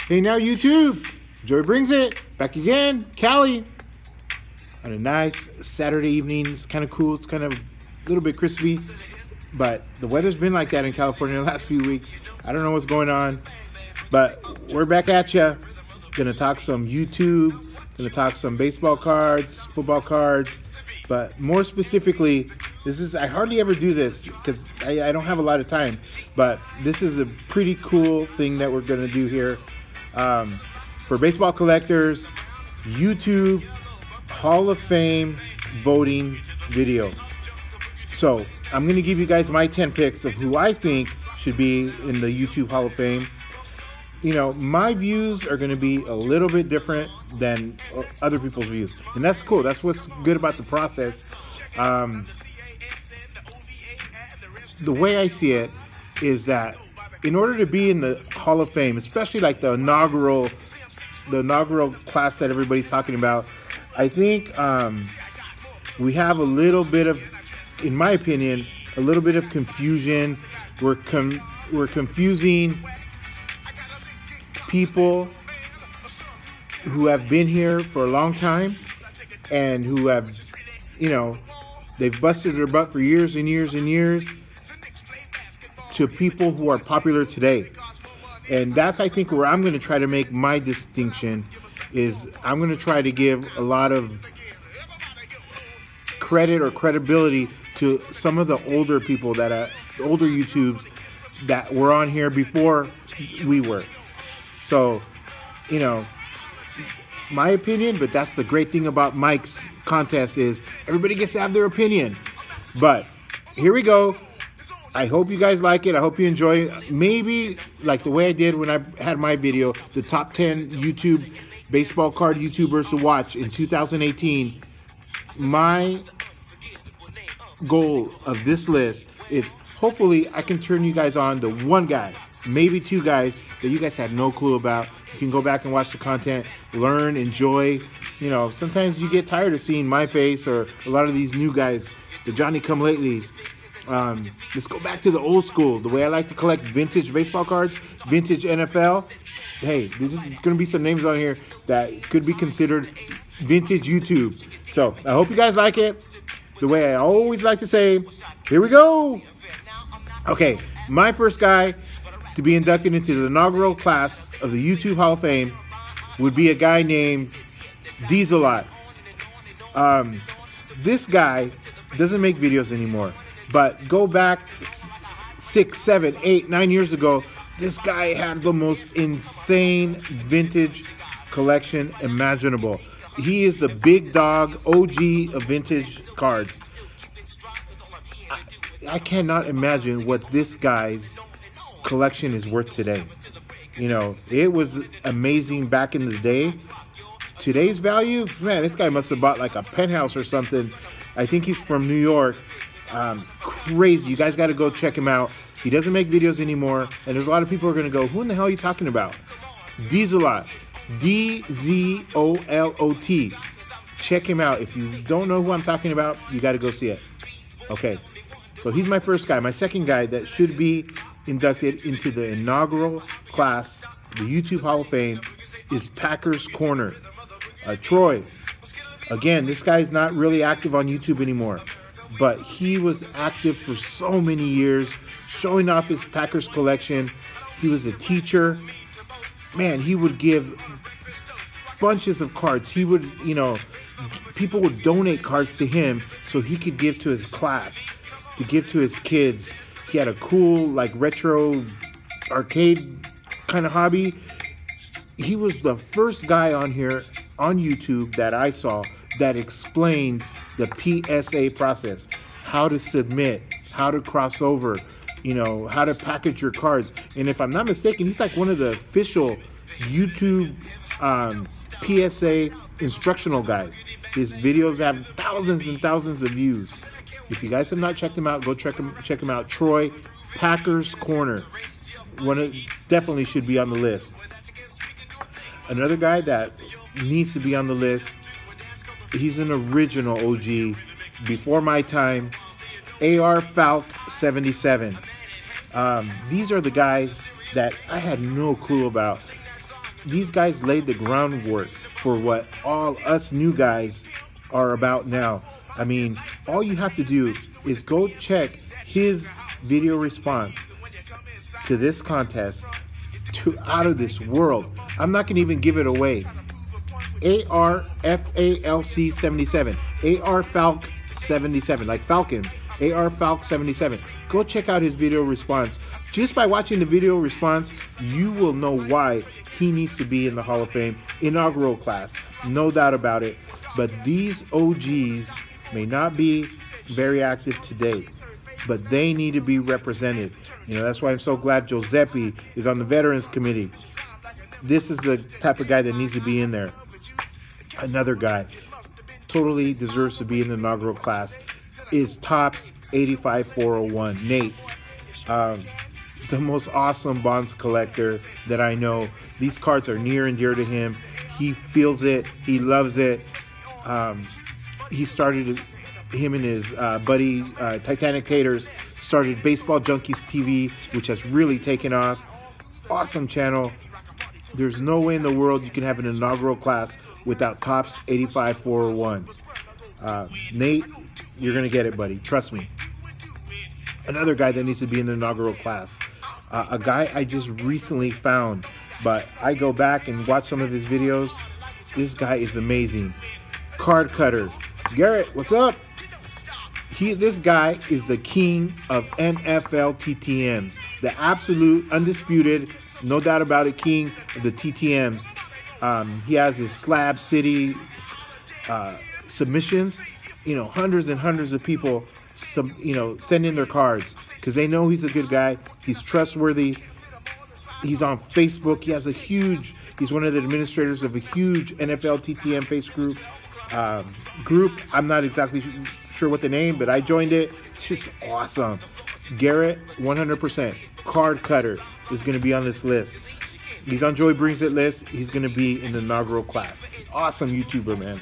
Hey now YouTube, Joy brings it back again. Cali on a nice Saturday evening. It's kind of cool. It's kind of a little bit crispy, but the weather's been like that in California the last few weeks. I don't know what's going on, but we're back at ya. Gonna talk some YouTube. Gonna talk some baseball cards, football cards, but more specifically, I hardly ever do this because I don't have a lot of time, but this is a pretty cool thing that we're gonna do here. For baseball collectors, YouTube Hall of Fame voting video. So I'm going to give you guys my 10 picks of who I think should be in the YouTube Hall of Fame. You know, my views are going to be a little bit different than other people's views, and that's cool. That's what's good about the process. The way I see it is that in order to be in the Hall of Fame, especially like the inaugural class that everybody's talking about, I think we have a little bit of, in my opinion, a little bit of confusion. We're confusing people who have been here for a long time and who have, you know, they've busted their butt for years and years and years, to people who are popular today. And that's, I think, where I'm going to try to make my distinction. Is I'm going to try to give a lot of credit or credibility to some of the older people that older YouTubes that were on here before we were. So, you know, my opinion, but that's the great thing about Mike's contest is everybody gets to have their opinion. But here we go. I hope you guys like it. I hope you enjoy it. Maybe like the way I did when I had my video, the top 10 YouTube baseball card YouTubers to watch in 2018. My goal of this list is hopefully I can turn you guys on to one guy, maybe two guys that you guys had no clue about. You can go back and watch the content, learn, enjoy. You know, sometimes you get tired of seeing my face or a lot of these new guys, the Johnny-come-latelys. Let's go back to the old school, the way I like to collect vintage baseball cards, vintage NFL. Hey, there's going to be some names on here that could be considered vintage YouTube. So I hope you guys like it. The way I always like to say, here we go. Okay, my first guy to be inducted into the inaugural class of the YouTube Hall of Fame would be a guy named Dieselot. This guy doesn't make videos anymore. But go back 6, 7, 8, 9 years ago, this guy had the most insane vintage collection imaginable. He is the big dog OG of vintage cards. I cannot imagine what this guy's collection is worth today. You know, it was amazing back in the day. Today's value, man, this guy must have bought like a penthouse or something. I think he's from New York. Crazy. You guys got to go check him out. He doesn't make videos anymore, and there's a lot of people who are going to go, who in the hell are you talking about? Dieselot. D-Z-O-L-O-T. Check him out. If you don't know who I'm talking about, you got to go see it. Okay, so he's my first guy. My second guy that should be inducted into the inaugural class, the YouTube Hall of Fame, is Packers Corner. Troy. Again, this guy's not really active on YouTube anymore, but he was active for so many years, showing off his Packers collection. He was a teacher. Man, he would give bunches of cards. He would, you know, people would donate cards to him so he could give to his class, to give to his kids. He had a cool, like, retro arcade kind of hobby. He was the first guy on here on YouTube that I saw that explained the PSA process, how to submit, how to cross over, you know, how to package your cards. And if I'm not mistaken, he's like one of the official YouTube PSA instructional guys. His videos have thousands and thousands of views. If you guys have not checked him out, go check him out. Troy, Packers Corner. Definitely should be on the list. Another guy that needs to be on the list, he's an original OG, before my time, AR Falk 77. These are the guys that I had no clue about. these guys laid the groundwork for what all us new guys are about now. I mean, all you have to do is go check his video response to this contest. Out of this world. I'm not going to even give it away. ARFALC77. ARFalc 77. Like Falcons. ARFalc 77. Go check out his video response. Just by watching the video response, you will know why he needs to be in the Hall of Fame inaugural class. No doubt about it. But these OGs may not be very active today, but they need to be represented. You know, that's why I'm so glad Giuseppe is on the Veterans Committee. This is the type of guy that needs to be in there. Another guy totally deserves to be in the inaugural class is Topps 85401, Nate. The most awesome Bonds collector that I know. These cards are near and dear to him. He feels it. He loves it. He started, him and his buddy Titanic Taters started Baseball Junkies TV, which has really taken off. Awesome channel. There's no way in the world you can have an inaugural class without Topps 85401. Nate, you're going to get it, buddy. Trust me. Another guy that needs to be in the inaugural class. A guy I just recently found, but I go back and watch some of his videos. This guy is amazing. Card Cutter. Garrett, what's up? This guy is the king of NFL TTMs. The absolute, undisputed, no doubt about it, king of the TTMs. He has his Slab City submissions. You know, hundreds and hundreds of people, send in their cards because they know he's a good guy. He's trustworthy. He's on Facebook. He has he's one of the administrators of a huge NFL TTM face group. I'm not exactly sure what the name, but I joined it. It's just awesome. Garrett, 100%. Card Cutter is going to be on this list. He's on Joey Brings It list. He's going to be in the inaugural class. Awesome YouTuber, man.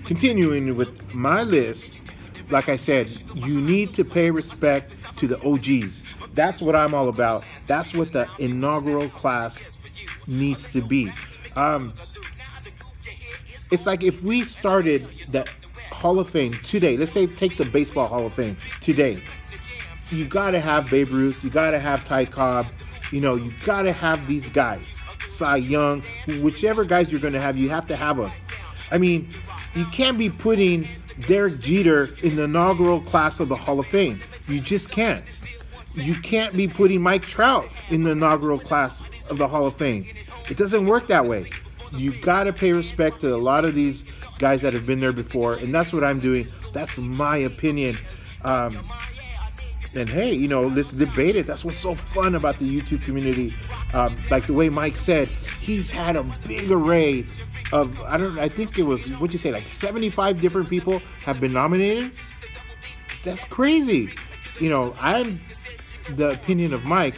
Continuing with my list, like I said, you need to pay respect to the OGs. That's what I'm all about. That's what the inaugural class needs to be. It's like if we started the Hall of Fame today, let's say take the Baseball Hall of Fame today, you got to have Babe Ruth, you got to have Ty Cobb, you got to have these guys, Cy Young, whichever guys you're going to have, you have to have them. I mean, you can't be putting Derek Jeter in the inaugural class of the Hall of Fame. You just can't. You can't be putting Mike Trout in the inaugural class of the Hall of Fame. It doesn't work that way. You got to pay respect to a lot of these guys that have been there before, and that's what I'm doing. That's my opinion. And hey, let's debate it. That's what's so fun about the YouTube community. Like the way Mike said, he's had a big array of, I think it was, what'd you say, like 75 different people have been nominated? That's crazy. I'm the opinion of Mike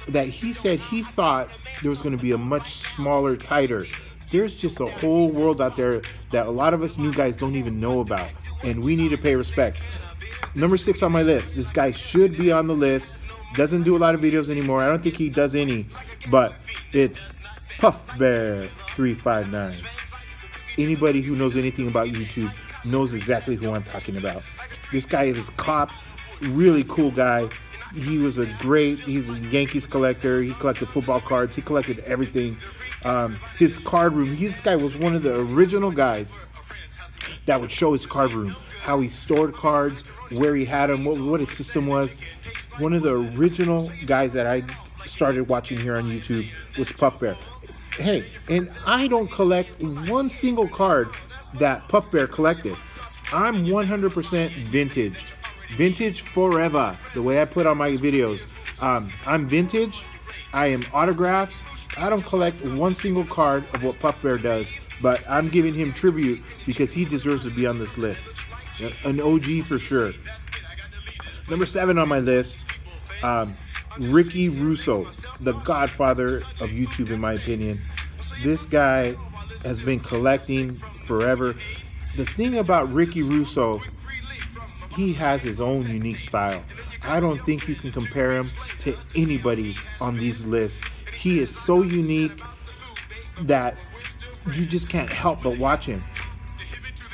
that he said he thought there was going to be a much smaller, tighter. There's just a whole world out there that a lot of us new guys don't even know about, and we need to pay respect. Number 6 on my list. This guy should be on the list. Doesn't do a lot of videos anymore. I don't think he does any, but it's Puff Bear 359. Anybody who knows anything about YouTube knows exactly who I'm talking about. This guy is a cop, really cool guy. He's a Yankees collector. He collected football cards. He collected everything. His card room, this guy was one of the original guys that would show his card room, how he stored cards, where he had them, what his system was. One of the original guys that I started watching here on YouTube was Puff Bear. Hey, and I don't collect one single card that Puff Bear collected. I'm 100% vintage. Vintage forever, the way I put on my videos. I'm vintage. I am autographs. I don't collect one single card of what Puff Bear does, but I'm giving him tribute because he deserves to be on this list. An OG for sure. Number 7 on my list, Ricky Russo, the godfather of YouTube in my opinion. This guy has been collecting forever. The thing about Ricky Russo, he has his own unique style. I don't think you can compare him to anybody on these lists. He is so unique that you just can't help but watch him.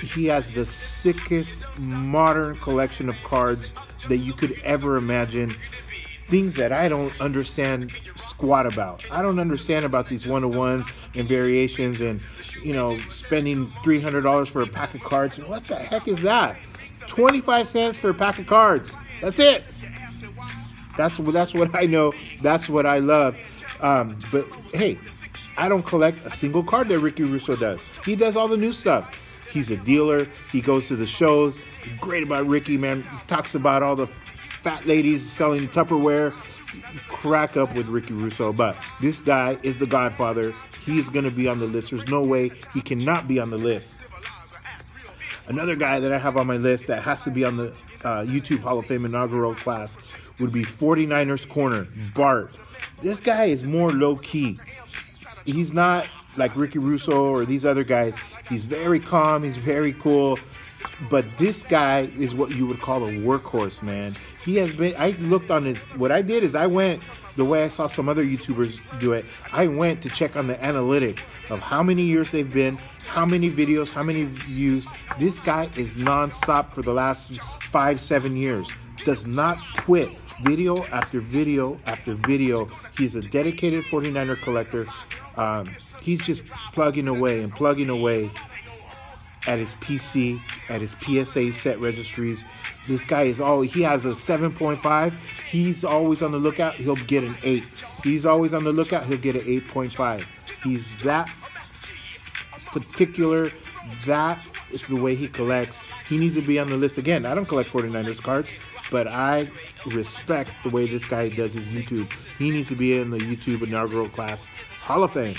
He has the sickest modern collection of cards that you could ever imagine. Things that I don't understand squat about. I don't understand about these one-to-ones and variations and, you know, spending $300 for a pack of cards. What the heck is that? 25 cents for a pack of cards. That's it. That's what I know. That's what I love. But hey, I don't collect a single card that Ricky Russo does. He does all the new stuff. He's a dealer. He goes to the shows. Great about Ricky, man. He talks about all the fat ladies selling Tupperware. Crack up with Ricky Russo. But this guy is the Godfather. He's going to be on the list. There's no way he cannot be on the list. Another guy that I have on my list that has to be on the YouTube Hall of Fame inaugural class would be 49ers Corner, Bart. This guy is more low-key. He's not like Ricky Russo or these other guys. He's very calm. He's very cool. But this guy is what you would call a workhorse, man. He has been, I looked on his, what I did is I went, the way I saw some other YouTubers do it, I went to check on the analytics of how many years they've been, how many videos, how many views. This guy is nonstop for the last 5-7 years. Does not quit. Video after video after video. He's a dedicated 49er collector. He's just plugging away at his PC, at his PSA set registries. This guy is he has a 7.5. He's always on the lookout. He'll get an 8. He's always on the lookout. He'll get an 8.5. He's that particular. That is the way he collects. He needs to be on the list again. I don't collect 49ers cards, but I respect the way this guy does his YouTube. He needs to be in the YouTube inaugural class Hall of Fame.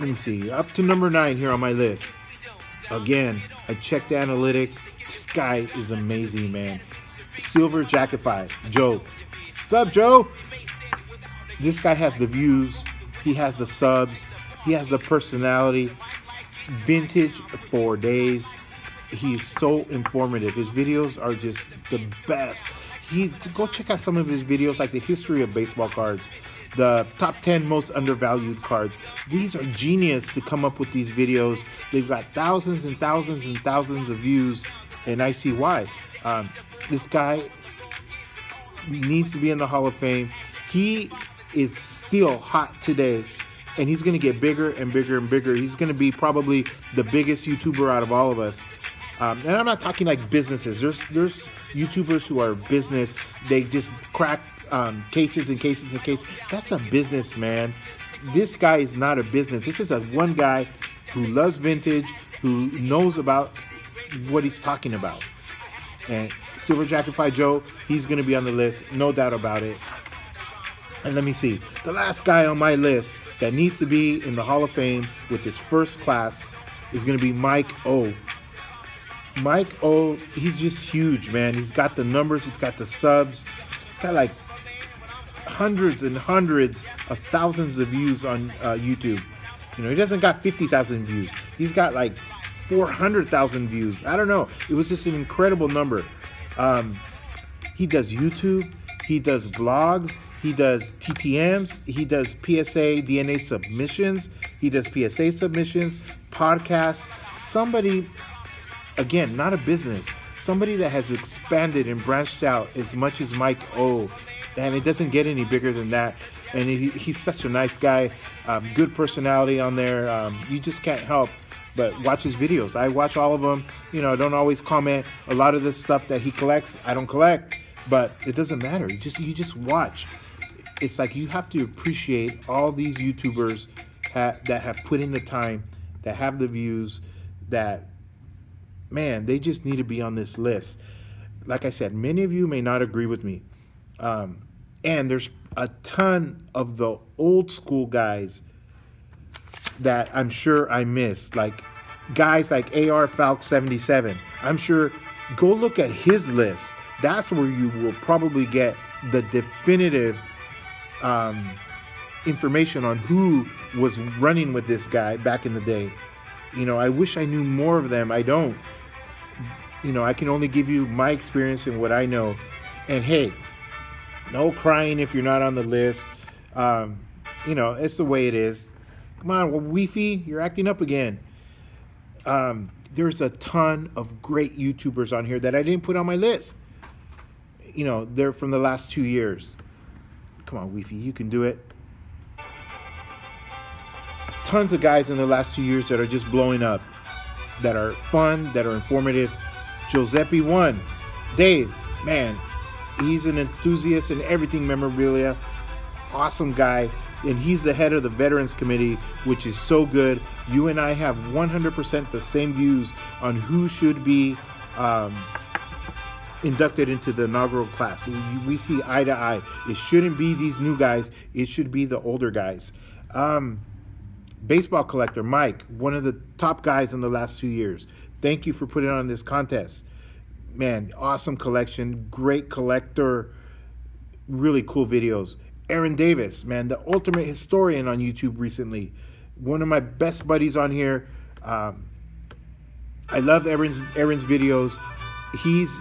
Let me see. Up to number 9 here on my list. Again, I checked the analytics. This guy is amazing, man. Silver Jackify, Joe. What's up, Joe? This guy has the views. He has the subs. He has the personality. Vintage for days. He's so informative. His videos are just the best. Go check out some of his videos, like the history of baseball cards, the top 10 most undervalued cards. These are genius to come up with these videos. They've got thousands and thousands and thousands of views, and I see why. This guy needs to be in the Hall of Fame. He is still hot today, and he's going to get bigger and bigger and bigger. He's going to be probably the biggest YouTuber out of all of us. And I'm not talking like businesses. There's YouTubers who are business. They just crack cases and cases and cases. That's a business, man. This guy is not a business. This is a one guy who loves vintage, who knows about what he's talking about. And Silver Jackify Joe, he's going to be on the list, no doubt about it. And let me see. The last guy on my list that needs to be in the Hall of Fame with his first class is going to be Mike O. Mike O, he's just huge, man. He's got the numbers, he's got the subs. He's got like hundreds and hundreds of thousands of views on YouTube. You know, he doesn't got 50,000 views. He's got like 400,000 views. I don't know. It was just an incredible number. He does YouTube. He does vlogs. He does TTMs. He does PSA DNA submissions. He does PSA submissions, podcasts. Somebody, again, not a business. Somebody that has expanded and branched out as much as Mike O. And it doesn't get any bigger than that. And he's such a nice guy. Good personality on there. You just can't help but watch his videos. I watch all of them. You know, I don't always comment. A lot of the stuff that he collects, I don't collect. But it doesn't matter. You just watch. It's like you have to appreciate all these YouTubers that have put in the time, that have the views, that, man, they just need to be on this list. Like I said, many of you may not agree with me. And there's a ton of the old school guys that I'm sure I missed. Like guys like AR Falk 77. I'm sure, go look at his list. That's where you will probably get the definitive information on who was running with this guy back in the day. You know, I wish I knew more of them. I don't. You know, I can only give you my experience and what I know. And hey, no crying if you're not on the list. You know, it's the way it is. Come on, Weefy, you're acting up again. There's a ton of great YouTubers on here that I didn't put on my list. You know, they're from the last 2 years. Come on, Weefy, you can do it. Tons of guys in the last 2 years that are just blowing up, that are fun, that are informative. Giuseppe One, Dave, man, he's an enthusiast in everything memorabilia. Awesome guy, and he's the head of the Veterans Committee, which is so good. You and I have 100% the same views on who should be inducted into the inaugural class. We see eye to eye. It shouldn't be these new guys. It should be the older guys. Baseball collector Mike, one of the top guys in the last 2 years. Thank you for putting on this contest. Man, awesome collection, great collector, really cool videos. Aaron Davis, man, the ultimate historian on YouTube recently. One of my best buddies on here. I love Aaron's videos. He's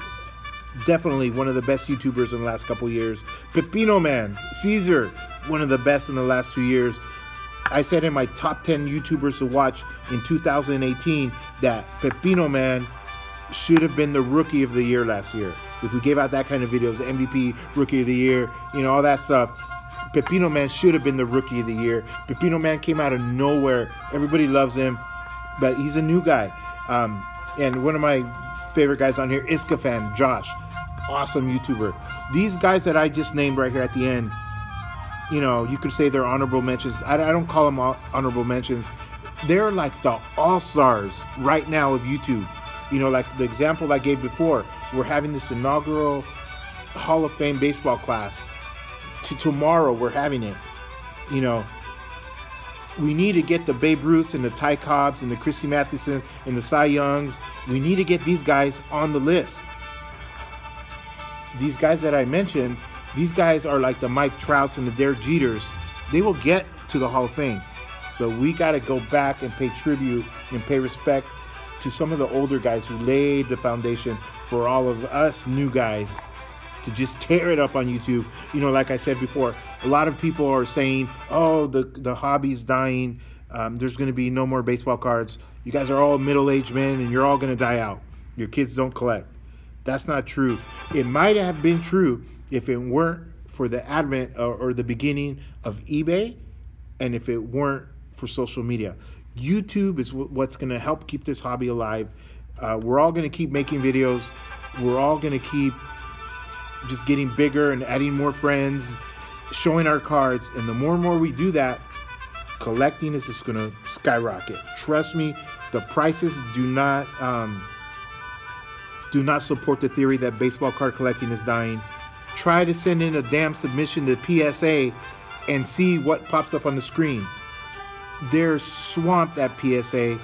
definitely one of the best YouTubers in the last couple years. Pepino Man, Caesar, one of the best in the last 2 years. I said in my top 10 YouTubers to watch in 2018 that Pepino Man should have been the Rookie of the Year last year. If we gave out that kind of videos, MVP, Rookie of the Year, you know, all that stuff, Pepino Man should have been the Rookie of the Year. Pepino Man came out of nowhere. Everybody loves him, but he's a new guy. And one of my favorite guys on here, Iska Fan, Josh, awesome YouTuber. These guys that I just named right here at the end, you know, you could say they're honorable mentions. I don't call them honorable mentions. They're like the all-stars right now of YouTube. You know, like the example I gave before, we're having this inaugural Hall of Fame baseball class. Tomorrow we're having it. You know, we need to get the Babe Ruths and the Ty Cobbs and the Christy Mathewson and the Cy Youngs. We need to get these guys on the list. These guys that I mentioned, these guys are like the Mike Trouts and the Derek Jeters. They will get to the Hall of Fame. But we got to go back and pay tribute and pay respect to some of the older guys who laid the foundation for all of us new guys to just tear it up on YouTube. You know, like I said before, a lot of people are saying, oh, the hobby's dying. There's going to be no more baseball cards. You guys are all middle-aged men and you're all going to die out. Your kids don't collect. That's not true. It might have been true if it weren't for the advent or the beginning of eBay, and if it weren't for social media. YouTube is what's going to help keep this hobby alive. We're all going to keep making videos. We're all going to keep just getting bigger and adding more friends, showing our cards, and the more and more we do that, collecting is just going to skyrocket. Trust me, the prices do not support the theory that baseball card collecting is dying. Try to send in a damn submission to PSA and see what pops up on the screen. They're swamped at PSA.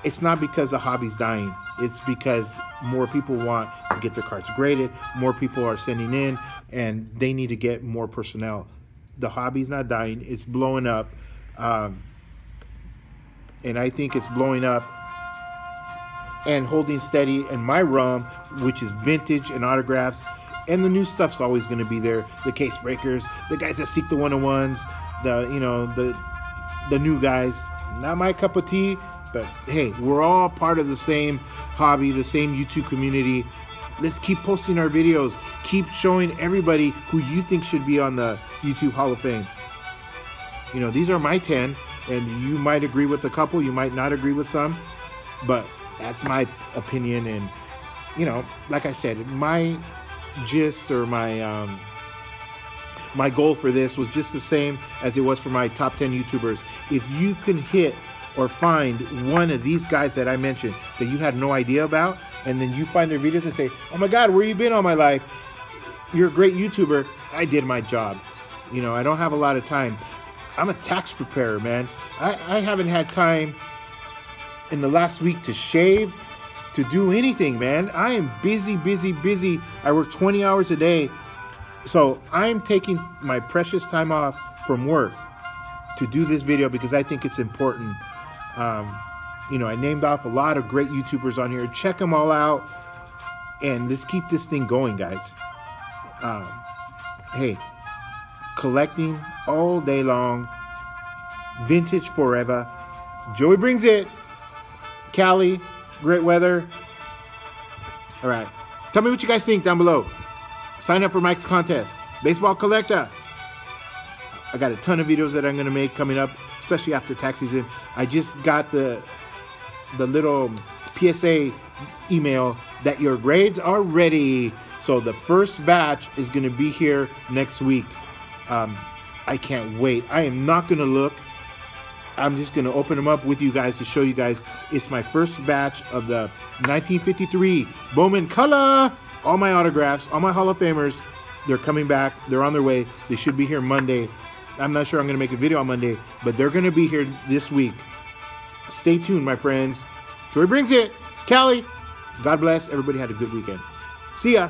It's not because the hobby's dying. It's because more people want to get their cards graded. More people are sending in, and they need to get more personnel. The hobby's not dying. It's blowing up. And I think it's blowing up and holding steady in my realm, which is vintage and autographs. And the new stuff's always going to be there. The case breakers, the guys that seek the one-on-ones, the new guys. Not my cup of tea, but hey, we're all part of the same hobby, the same YouTube community. Let's keep posting our videos. Keep showing everybody who you think should be on the YouTube Hall of Fame. You know, these are my 10, and you might agree with a couple, you might not agree with some, but that's my opinion. And, you know, like I said, my gist or my goal for this was just the same as it was for my top 10 YouTubers. If you can hit or find one of these guys that I mentioned that you had no idea about, and then you find their videos and say, oh my God, where you been all my life? You're a great YouTuber. I did my job. You know, I don't have a lot of time. I'm a tax preparer, man. I haven't had time in the last week to shave, to do anything, man. I am busy, busy, busy. I work 20 hours a day. So I'm taking my precious time off from work to do this video because I think it's important. You know, I named off a lot of great YouTubers on here. Check them all out, and let's keep this thing going, guys. Hey, collecting all day long. Vintage forever. Joey brings it. Cali, great weather. All right. Tell me what you guys think down below. Sign up for Mike's contest. Baseball collector. I got a ton of videos that I'm going to make coming up, especially after tax season. I just got the little PSA email that your grades are ready. So the first batch is going to be here next week. I can't wait. I am not going to look. I'm just going to open them up with you guys to show you guys. It's my first batch of the 1953 Bowman Color. All my autographs, all my Hall of Famers, they're coming back. They're on their way. They should be here Monday. I'm not sure I'm going to make a video on Monday, but they're going to be here this week. Stay tuned, my friends. Joey brings it. Cali. God bless. Everybody had a good weekend. See ya.